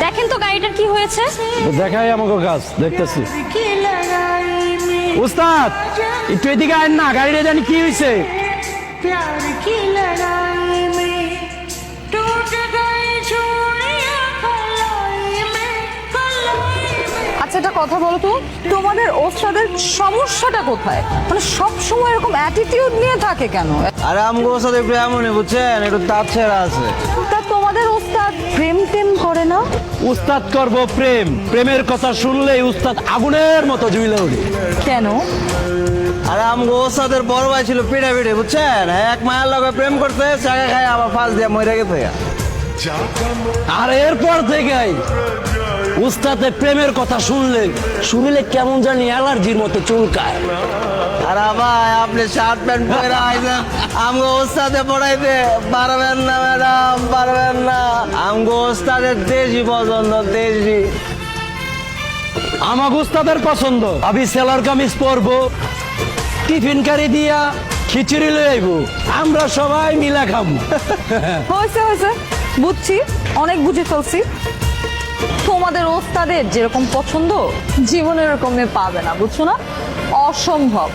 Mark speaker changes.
Speaker 1: দেখেন তো গাড়িটার কি হয়েছে।
Speaker 2: দেখাই আমাকে কাজ দেখতেছি। উস্তাদ একটু এদিকে আইন না, গাড়িটা জানি কি হয়েছে।
Speaker 1: আচ্ছা একটা কথা বলো তো, তোমাদের ওস্তাদের সমস্যাটা কোথায়? মানে সব সময় এরকম অ্যাটিটিউড নিয়ে থাকে কেন?
Speaker 3: আরে আমগো সাথে একটু এমনই বুঝছেন, একটু তাপ ছেড়া আছে।
Speaker 1: তা তোমাদের ওস্তাদ প্রেম টেম করে না?
Speaker 2: উস্তাদ করব প্রেম, প্রেমের কথা শুনলেই উস্তাদ আগুনের মতো জ্বলে ওঠে।
Speaker 1: কেন?
Speaker 3: আরে আমগো ওস্তাদের বড় ভাই ছিল পিঠে পিঠে বুঝছেন, এক মায়ের লগে প্রেম করতে চাকা খায় আবার ফাঁস দিয়ে মরে গেছে।
Speaker 2: আর এরপর থেকেই উস্তাদের প্রেমের কথা শুনলে কেমন জানি অ্যালার্জির মতো চুলকায়।
Speaker 3: আরে ভাই আপনি শার্ট প্যান্ট পরে আইছেন আমগো ওস্তাদে পড়াইতে পারবেন না ম্যাডাম, পারবেন না। আমগো ওস্তাদের দেশি পছন্দ, দেশি।
Speaker 2: আমার উস্তাদের পছন্দ আমি সেলার কামিজ পরবো, টিফিন কারি দিয়া খিচুড়ি লয়ে আইবো, আমরা সবাই মিলা খাবো।
Speaker 1: হয়েছে হয়েছে, বুঝছি, অনেক বুঝে ফেলছি। তোমাদের ওস্তাদের যেরকম পছন্দ জীবনে এরকম মেয়ে পাবে না, বুঝছো না? অসম্ভব।